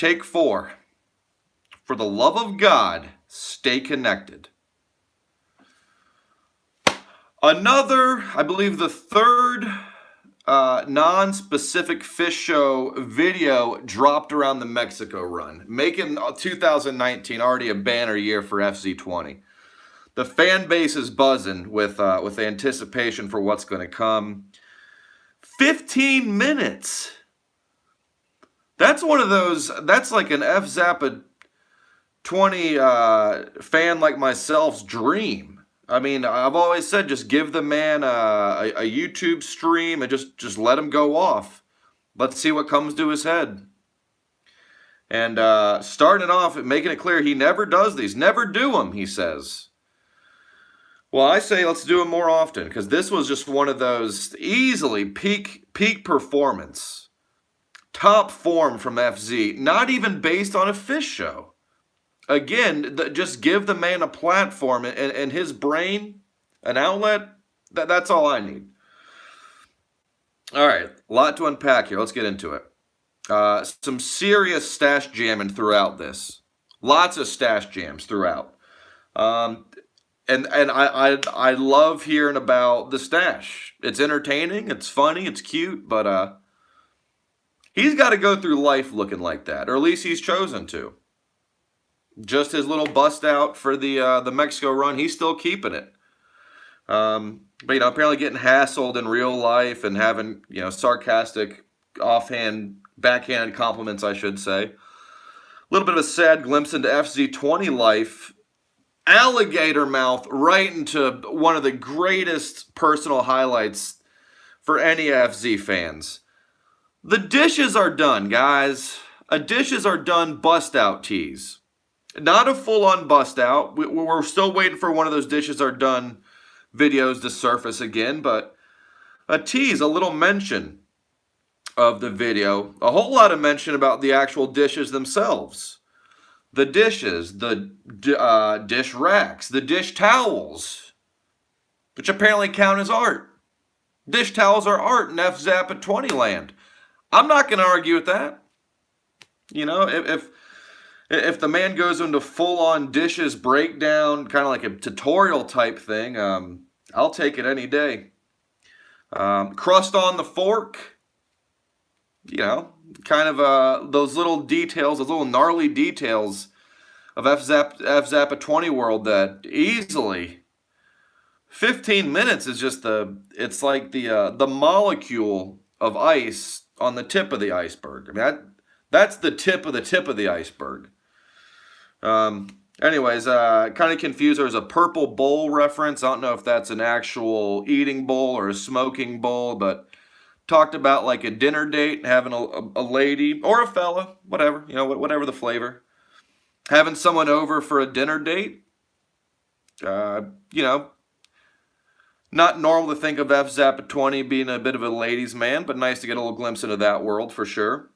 Take 4. For the love of God, stay connected. Another, I believe the third non-specific Phish show video dropped around the Mexico run, making 2019 already a banner year for FZ20. The fan base is buzzing with anticipation for what's going to come. 15 minutes. That's one of those, that's like an FZap 20 fan like myself's dream. I mean, I've always said just give the man a YouTube stream and just let him go off. Let's see what comes to his head. And starting off, making it clear he never does these. Never do them, he says. Well, I say let's do them more often, because this was just one of those easily peak performance. Top form from FZ. Not even based on a Phish show. Again, just give the man a platform and his brain, an outlet. That's all I need. All right, a lot to unpack here. Let's get into it. Some serious Stache jamming throughout this. Lots of Stache jams throughout. And I love hearing about the Stache. It's entertaining, it's funny, it's cute, but he's got to go through life looking like that, or at least he's chosen to. Just his little bust out for the Mexico run, he's still keeping it. But apparently getting hassled in real life and having sarcastic, backhanded compliments, I should say. A little bit of a sad glimpse into FZ20 life. Alligator mouth right into one of the greatest personal highlights for any FZ fans. The dishes are done, guys. A dishes are done bust out tease. Not a full-on bust out. We're still waiting for one of those dishes are done videos to surface again, but a tease, a little mention of the video. A whole lot of mention about the actual dishes themselves. The dishes, the dish racks, the dish towels, which apparently count as art. Dish towels are art in FZap 20 land. I'm not going to argue with that. If the man goes into full-on dishes breakdown, kind of like a tutorial type thing, I'll take it any day. Crust on the fork, kind of those little details, those little gnarly details of FZap 20 world that easily 15 minutes is just it's like the molecule of ice on the tip of the iceberg. I mean, that's the tip of the iceberg. Anyways, kind of confused. There's a purple bowl reference. I don't know if that's an actual eating bowl or a smoking bowl, but talked about like a dinner date, having a lady or a fella, whatever, whatever the flavor, having someone over for a dinner date. Not normal to think of FZap 20 being a bit of a ladies' man, but nice to get a little glimpse into that world for sure.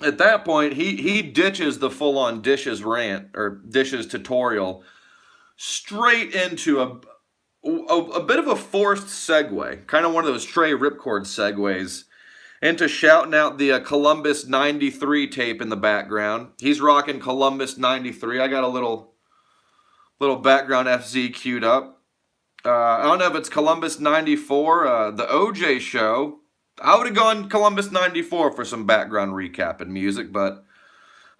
At that point, he ditches the full-on dishes rant or dishes tutorial straight into a bit of a forced segue, kind of one of those Trey Ripcord segues, into shouting out the Columbus 93 tape in the background. He's rocking Columbus 93. I got a little background FZ queued up. I don't know if it's Columbus 94, the OJ show. I would have gone Columbus 94 for some background recap and music, but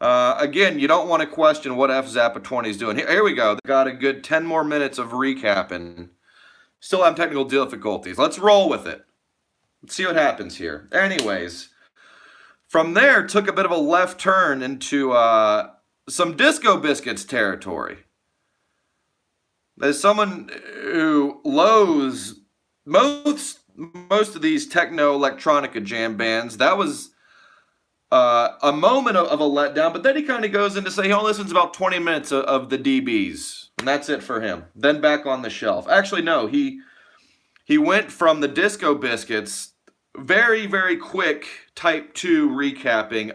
again, you don't want to question what FZap 20 is doing. Here we go. They got a good 10 more minutes of recapping. Still have technical difficulties. Let's roll with it. Let's see what happens here. Anyways, from there, took a bit of a left turn into some Disco Biscuits territory. As someone who loathes most of these techno electronica jam bands, that was a moment of a letdown, but then he kind of goes into say he only listens about 20 minutes of the DBs, and that's it for him. Then back on the shelf. Actually, no, he went from the Disco Biscuits, very, very quick Type 2 recapping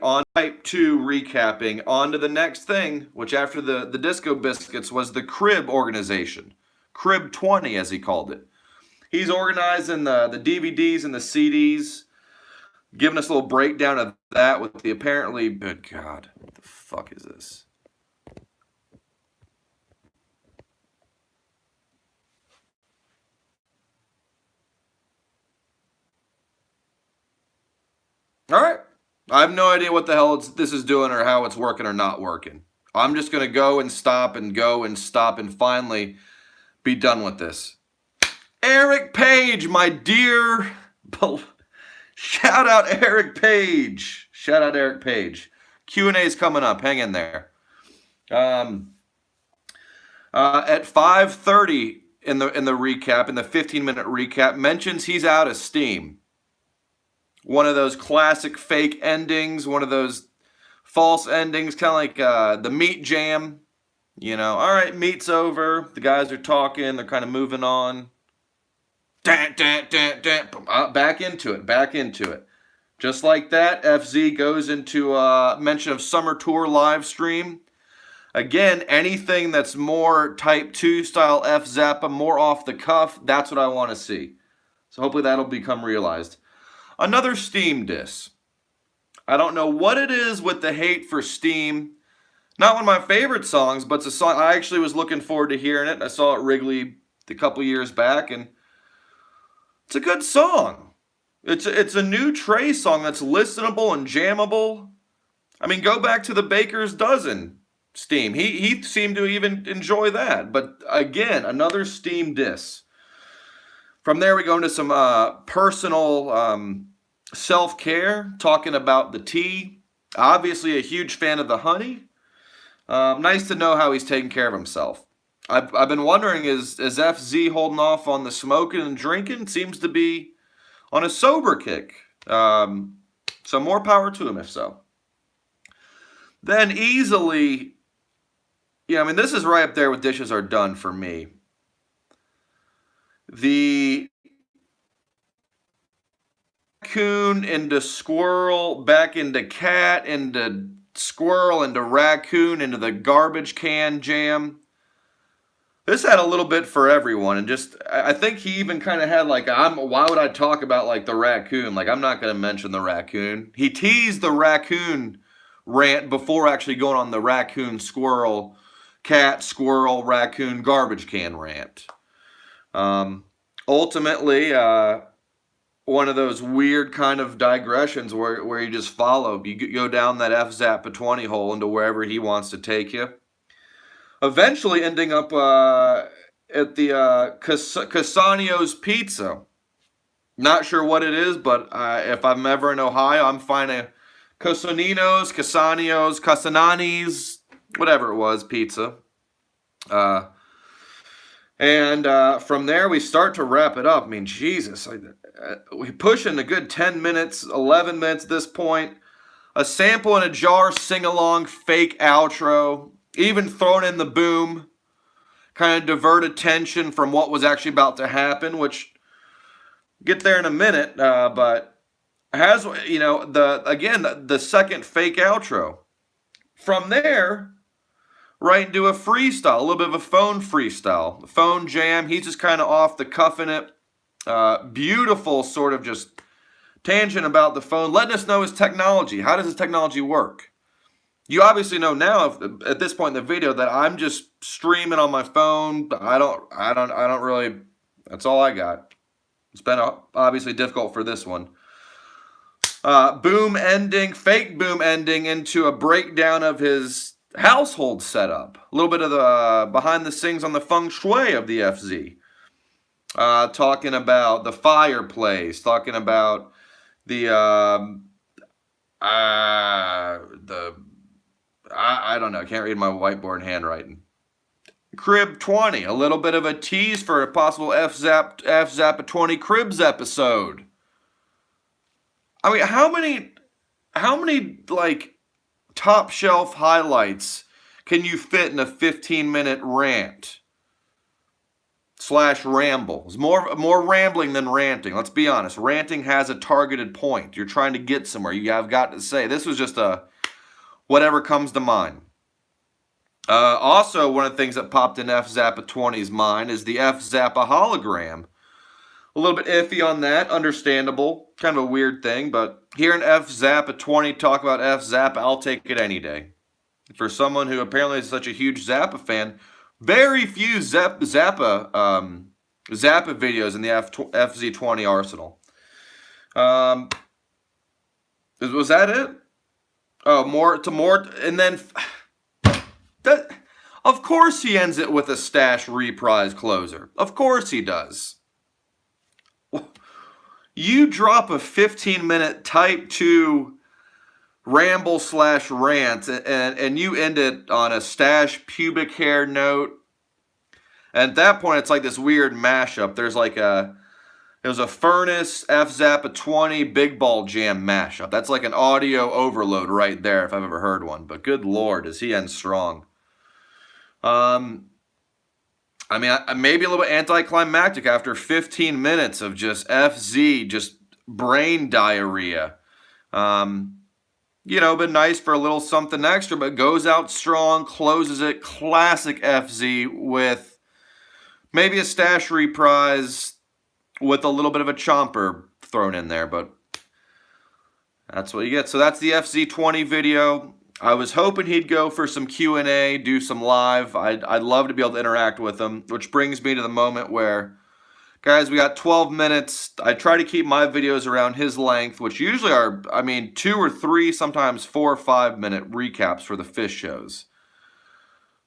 onto the next thing, which after the Disco Biscuits was the Crib organization. Crib 20, as he called it. He's organizing the DVDs and the CDs, giving us a little breakdown of that with the apparently, good God, what the fuck is this? All right. I have no idea what the hell this is doing or how it's working or not working. I'm just going to go and stop and finally be done with this. Eric Page, my dear. Shout out Eric Page. Shout out Eric Page. Q&A is coming up. Hang in there. At 5:30 in the recap, in the 15-minute recap, mentions he's out of steam. One of those classic fake endings, one of those false endings, kind of like the Meat Jam. You know, all right, meat's over. The guys are talking. They're kind of moving on. Back into it. Just like that, FZ goes into mention of Summer Tour live stream. Again, anything that's more Type 2 style FZap, more off the cuff, that's what I want to see. So hopefully that'll become realized. Another Steam diss. I don't know what it is with the hate for Steam. Not one of my favorite songs, but it's a song I actually was looking forward to hearing it. I saw it at Wrigley a couple years back, and it's a good song. It's a new Trey song that's listenable and jammable. I mean, go back to the Baker's Dozen Steam. He seemed to even enjoy that. But again, another Steam diss. From there, we go into some personal self-care, talking about the tea. Obviously, a huge fan of the honey. Nice to know how he's taking care of himself. I've been wondering, is FZ holding off on the smoking and drinking? Seems to be on a sober kick. So more power to him if so. Then easily, yeah, I mean, this is right up there with Dishes Are Done for me. The raccoon into squirrel, back into cat, into squirrel, into raccoon, into the garbage can jam. This had a little bit for everyone, and just I think he even kind of had like, why would I talk about like the raccoon? Like, I'm not going to mention the raccoon. He teased the raccoon rant before actually going on the raccoon, squirrel, cat, squirrel, raccoon, garbage can rant. Ultimately, one of those weird kind of digressions where you just follow. You go down that FZap 20 hole into wherever he wants to take you. Eventually ending up at the Casanio's Pizza. Not sure what it is, but if I'm ever in Ohio, I'm finding Casanino's, Casanani's, whatever it was, pizza. And from there, we start to wrap it up. I mean, Jesus, we push in a good 10 minutes, 11 minutes at this point. A sample in a jar, sing-along, fake outro. Even thrown in the boom, kind of divert attention from what was actually about to happen, which get there in a minute, but has, you know, the second fake outro. From there, right into a freestyle, a little bit of a phone freestyle, phone jam. He's just kind of off the cuff in it. Beautiful sort of just tangent about the phone, letting us know his technology. How does his technology work? You obviously know now, at this point in the video, that I'm just streaming on my phone. I don't really. That's all I got. It's been obviously difficult for this one. Boom ending, fake boom ending into a breakdown of his household setup. A little bit of the behind the scenes on the feng shui of the FZ. Talking about the fireplace. Talking about the I don't know. I can't read my whiteboard handwriting. Crib 20. A little bit of a tease for a possible FZap 20 Cribs episode. I mean, how many like top shelf highlights can you fit in a 15-minute rant / ramble? It's more rambling than ranting. Let's be honest. Ranting has a targeted point. You're trying to get somewhere. You have got to say. This was just a whatever comes to mind. Also, one of the things that popped in FZap 20's mind is the FZap hologram. a little bit iffy on that. Understandable. Kind of a weird thing, but hearing FZap at 20 talk about FZap, I'll take it any day. For someone who apparently is such a huge Zappa fan, very few Zappa videos in the FZ20 arsenal. Was that it? Oh, more, and then that. Of course he ends it with a Stache reprise closer. Of course he does. You drop a 15-minute type 2 ramble/rant and you end it on a Stache pubic hair note. And at that point, it's like this weird mashup. There's like it was a Furnace, FZap at 20, Big Ball Jam mashup. That's like an audio overload right there if I've ever heard one. But good Lord, does he end strong. I mean, maybe a little bit anticlimactic after 15 minutes of just FZ, just brain diarrhea. You know, been nice for a little something extra, but goes out strong, closes it, classic FZ with maybe a Stache reprise with a little bit of a chomper thrown in there, but that's what you get. So that's the FZ20 video. I was hoping he'd go for some Q&A, do some live. I'd love to be able to interact with him, which brings me to the moment where, guys, we got 12 minutes. I try to keep my videos around his length, which usually are, I mean, 2 or 3, sometimes 4 or 5 minute recaps for the Phish shows.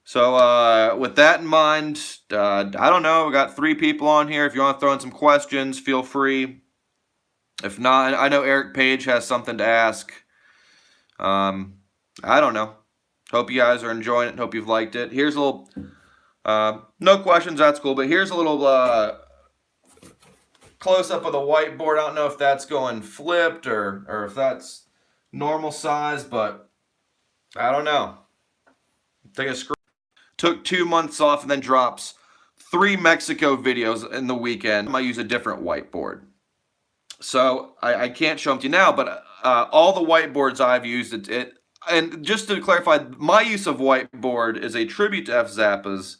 So with that in mind, I don't know, we got 3 people on here. If you want to throw in some questions, feel free. If not, I know Eric Page has something to ask. I don't know. Hope you guys are enjoying it. Hope you've liked it. Here's a little, no questions, that's cool, but here's a little close-up of the whiteboard. I don't know if that's going flipped or if that's normal size, but I don't know. Take a screen. Took 2 months off and then drops 3 Mexico videos in the weekend. I might use a different whiteboard. So I can't show them to you now, but all the whiteboards I've used, and just to clarify, my use of whiteboard is a tribute to FZappas,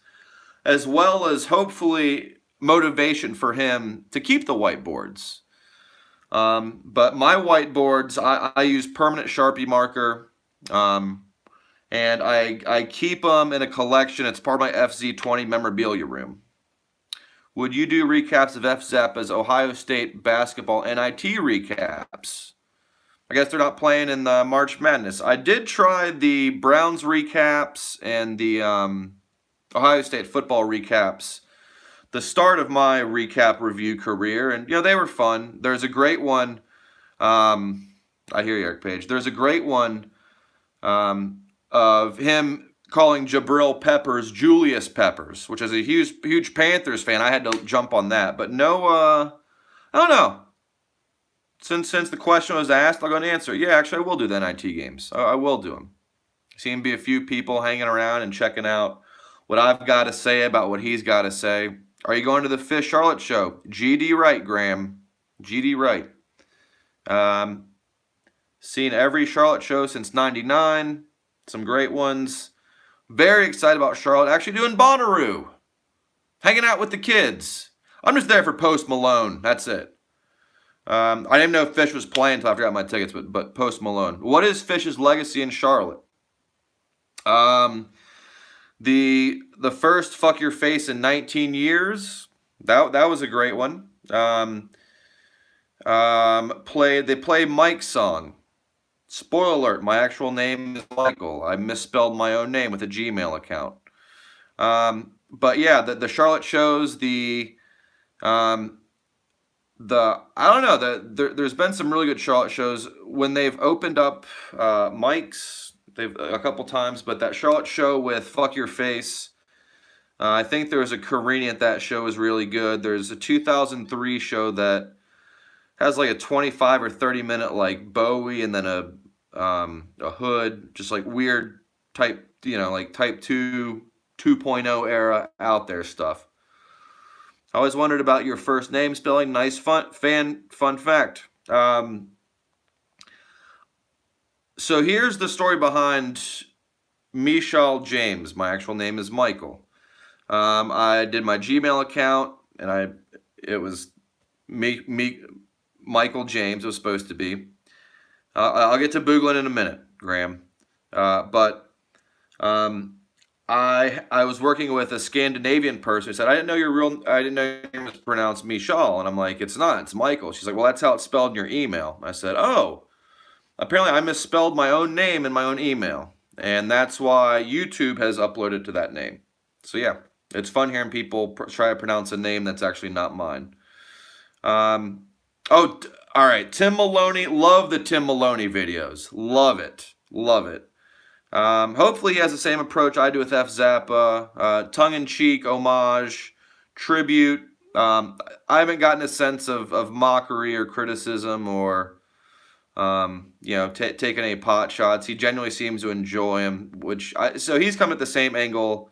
as well as hopefully motivation for him to keep the whiteboards. But my whiteboards, I use permanent Sharpie marker, and I keep them in a collection. It's part of my FZ20 memorabilia room. Would you do recaps of FZappa's Ohio State basketball NIT recaps? I guess they're not playing in the March Madness. I did try the Browns recaps and the Ohio State football recaps, the start of my recap review career, and you know, they were fun. There's a great one. I hear you, Eric Page. There's a great one of him calling Jabril Peppers Julius Peppers, which is a huge Panthers fan. I had to jump on that, but no, I don't know. Since the question was asked, I'll go and answer. Yeah, actually, I will do the NIT games. I will do them. Seem to be a few people hanging around and checking out what I've got to say about what he's got to say. Are you going to the Phish Charlotte show? GD Wright, Graham. GD Wright. Seen every Charlotte show since '99. Some great ones. Very excited about Charlotte. Actually doing Bonnaroo. Hanging out with the kids. I'm just there for Post Malone. That's it. I didn't even know if Phish was playing until I forgot my tickets, but Post Malone. What is Phish's legacy in Charlotte? The first Fuck Your Face in 19 years. That was a great one. They play Mike's song. Spoiler alert, my actual name is Michael. I misspelled my own name with a Gmail account. But yeah, the Charlotte shows, I don't know, there's been some really good Charlotte shows when they've opened up mics, they've a couple times, but that Charlotte show with Fuck Your Face, I think there was a Carini at that show was really good. There's a 2003 show that has like a 25 or 30 minute like Bowie and then a Hood, just like weird type, you know, like type 2 2.0 era out there stuff. I always wondered about your first name spelling. Nice fun fact. So here's the story behind me, Shawl James. My actual name is Michael. I did my Gmail account, and it was Michael James was supposed to be. I'll get to Booglin in a minute, Graham. But I was working with a Scandinavian person who said, I didn't know your name was pronounced Michal. And I'm like, it's not, it's Michael. She's like, well, that's how it's spelled in your email. I said, oh, apparently I misspelled my own name in my own email. And that's why YouTube has uploaded to that name. So yeah, it's fun hearing people try to pronounce a name that's actually not mine. All right, Tim Maloney. Love the Tim Maloney videos. Love it. Love it. Hopefully he has the same approach I do with FZap. Tongue-in-cheek, homage, tribute. I haven't gotten a sense of mockery or criticism or taking any pot shots. He genuinely seems to enjoy him, so he's come at the same angle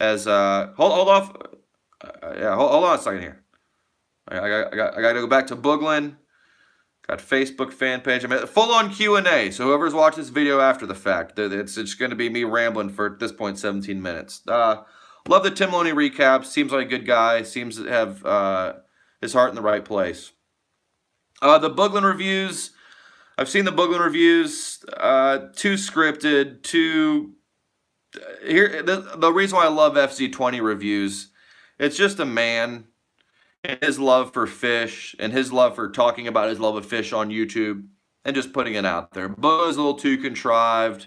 as hold on a second here. I got to go back to Booglin. Got Facebook fan page. I'm at full-on Q&A. So whoever's watched this video after the fact, it's going to be me rambling for, at this point, 17 minutes. Love the Tim Maloney recaps. Seems like a good guy. Seems to have his heart in the right place. The Booglin reviews. I've seen the Booglin reviews. Too scripted. The reason why I love FZ20 reviews, it's just a man and his love for Phish and his love for talking about his love of Phish on YouTube and just putting it out there. Bo's a little too contrived.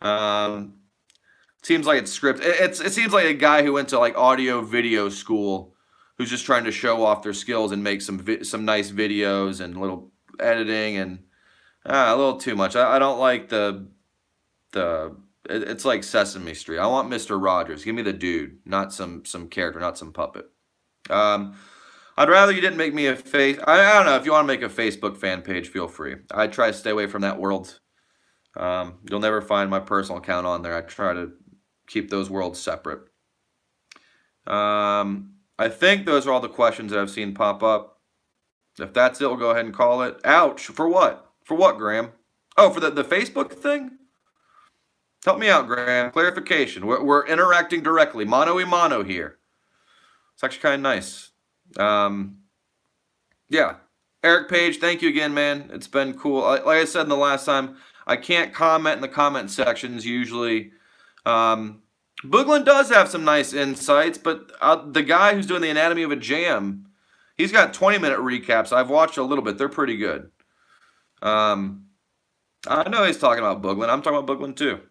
Seems like it's scripted. It seems like a guy who went to like audio video school who's just trying to show off their skills and make some nice videos and little editing and a little too much. I don't like it's like Sesame Street. I want Mr. Rogers. Give me the dude, not some character, not some puppet. I'd rather you didn't make me a face. I don't know. If you want to make a Facebook fan page, feel free. I try to stay away from that world. You'll never find my personal account on there. I try to keep those worlds separate. I think those are all the questions that I've seen pop up. If that's it, we'll go ahead and call it. Ouch. For what? For what, Graham? Oh, for the Facebook thing? Help me out, Graham. Clarification. We're interacting directly. Mano a mano here. It's actually kind of nice. Yeah. Eric Page, thank you again, man. It's been cool. Like I said in the last time, I can't comment in the comment sections usually. Booglin does have some nice insights, but the guy who's doing the Anatomy of a Jam, he's got 20-minute recaps. I've watched a little bit. They're pretty good. I know he's talking about Booglin. I'm talking about Booglin too.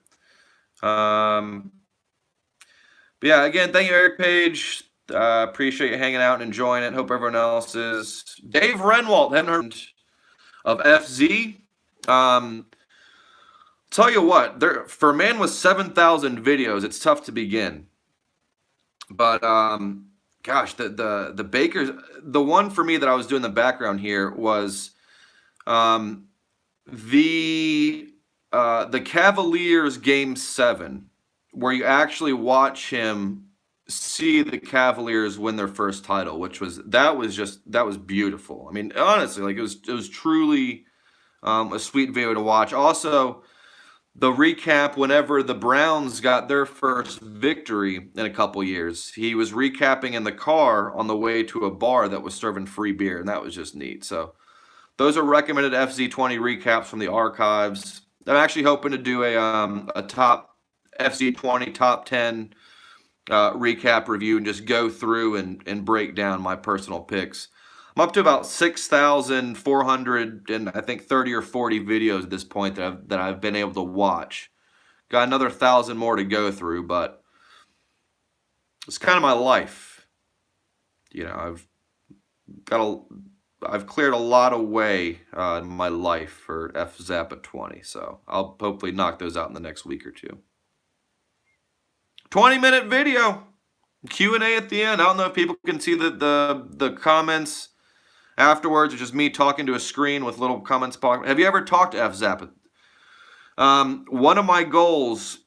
But yeah, again, thank you, Eric Page. Appreciate you hanging out and enjoying it. Hope everyone else is. Dave Renwalt, haven't heard of FZ. Tell you what, for a man with 7,000 videos, it's tough to begin. But gosh, the Bakers, the one for me that I was doing the background here was the Cavaliers Game 7, where you actually watch him see the Cavaliers win their first title, that was beautiful. I mean, honestly, like it was truly a sweet video to watch. Also, the recap whenever the Browns got their first victory in a couple years, he was recapping in the car on the way to a bar that was serving free beer, and that was just neat. So those are recommended FZ20 recaps from the archives. I'm actually hoping to do a top FZ20 top 10 recap review and just go through and break down my personal picks. I'm up to about 6,400 and I think 30 or 40 videos at this point that I've been able to watch. Got another 1,000 more to go through, but it's kind of my life. You know, I've cleared a lot away in my life for FZap at 20, so I'll hopefully knock those out in the next week or two. 20-minute video, Q&A at the end. I don't know if people can see the comments afterwards. It's just me talking to a screen with little comments. Have you ever talked to FZap? One of my goals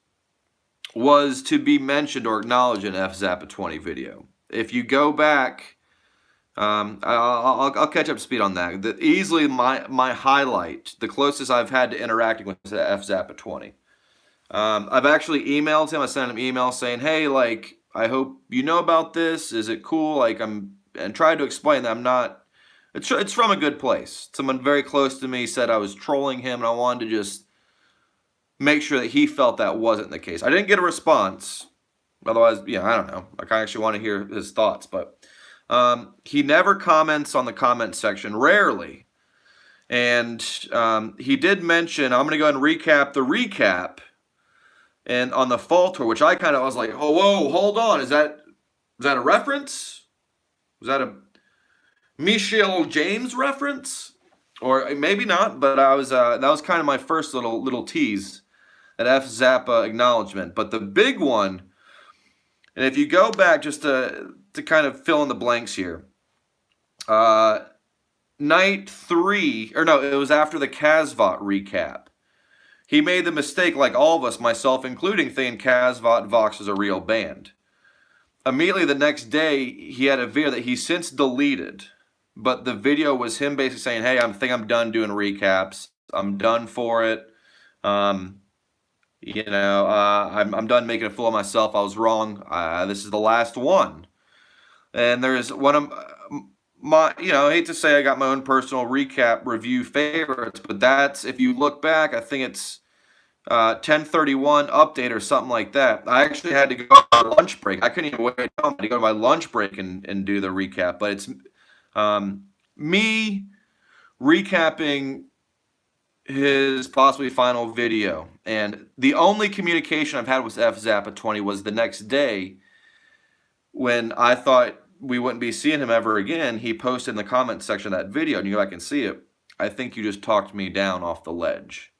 was to be mentioned or acknowledged in FZap at 20 video. If you go back, I'll catch up to speed on that. Easily my highlight, the closest I've had to interacting with FZap at 20. I've actually emailed him. I sent him an email saying, hey, like, I hope you know about this. Is it cool? Like, and tried to explain that I'm not, It's from a good place. Someone very close to me said I was trolling him, and I wanted to just make sure that he felt that wasn't the case. I didn't get a response. Otherwise, yeah, I don't know. Like, I actually want to hear his thoughts, but he never comments on the comment section, rarely. And he did mention, I'm going to go ahead and recap the recap, and on the fall tour, which I was like, oh, whoa, hold on, is that a reference? Was that a Shawl James reference? Or maybe not, but I was that was kind of my first little tease, at FZap acknowledgement. But the big one, and if you go back just to kind of fill in the blanks here, night 3, or no, it was after the Kasvot recap. He made the mistake, like all of us, myself including, thinking Kasvot Vox is a real band. Immediately the next day, he had a video that he since deleted. But the video was him basically saying, hey, I think I'm done doing recaps. I'm done for it. I'm done making a fool of myself. I was wrong. This is the last one. And there's one of my, I hate to say I got my own personal recap review favorites, but that's, if you look back, I think it's 10:31 update or something like that. I actually had to go on lunch break. I couldn't even wait home to go to my lunch break and do the recap. But it's me recapping his possibly final video. And the only communication I've had with FZap at 20 was the next day, when I thought we wouldn't be seeing him ever again. He posted in the comment section of that video, and you guys can see it. I think you just talked me down off the ledge.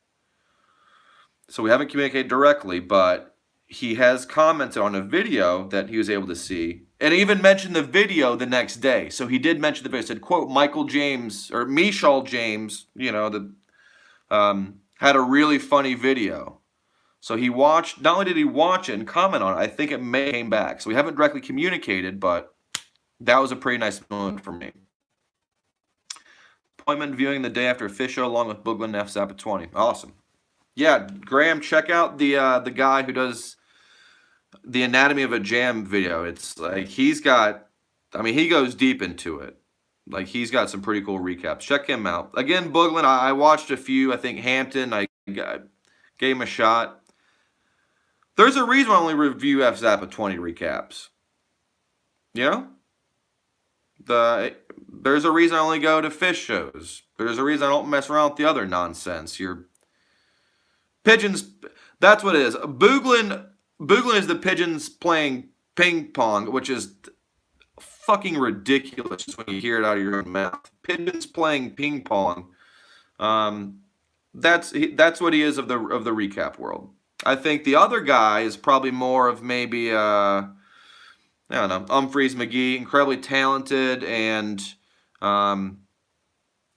So we haven't communicated directly, but he has commented on a video that he was able to see, and even mentioned the video the next day. So he did mention the video. He said, quote, Michael James, or Shawl James, had a really funny video. So he watched, not only did he watch it and comment on it, I think it may came back. So we haven't directly communicated, but that was a pretty nice moment for me. Appointment viewing the day after Phish show along with Booglin and FZap at 20. Awesome. Yeah, Graham, check out the guy who does the Anatomy of a Jam video. It's like he goes deep into it. Like, he's got some pretty cool recaps. Check him out. Again, Booglin, I watched a few. I think Hampton, I gave him a shot. There's a reason I only review FZap at 20 recaps. There's a reason I only go to Phish shows. There's a reason I don't mess around with the other nonsense. Pigeons, that's what it is. Booglin is the pigeons playing ping pong, which is fucking ridiculous just when you hear it out of your own mouth. Pigeons playing ping pong. That's what he is of the recap world. I think the other guy is probably more of maybe I don't know, Humphreys McGee, incredibly talented and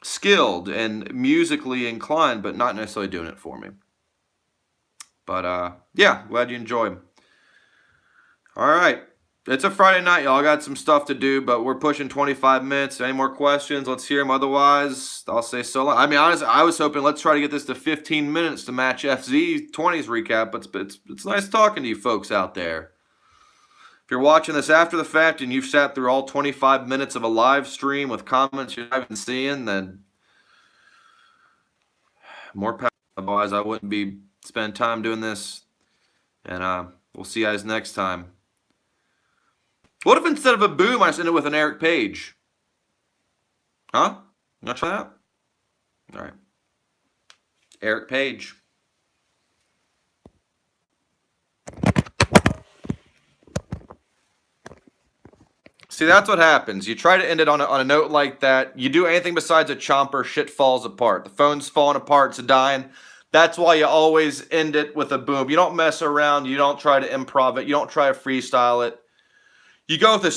skilled and musically inclined, but not necessarily doing it for me. But yeah, glad you enjoyed. All right. It's a Friday night, y'all. I got some stuff to do, but we're pushing 25 minutes. Any more questions? Let's hear them. Otherwise, I'll say so long. I mean, honestly, I was hoping let's try to get this to 15 minutes to match FZ20's recap, but it's nice talking to you folks out there. If you're watching this after the fact and you've sat through all 25 minutes of a live stream with comments you're not even seeing, then more power. Otherwise, I wouldn't be spending time doing this. And we'll see you guys next time. What if instead of a boom, I just ended with an Eric Page? Huh? You want to try that? All right. Eric Page. See, that's what happens. You try to end it on a note like that. You do anything besides a chomper, shit falls apart. The phone's falling apart, it's dying. That's why you always end it with a boom. You don't mess around. You don't try to improv it. You don't try to freestyle it. You go with a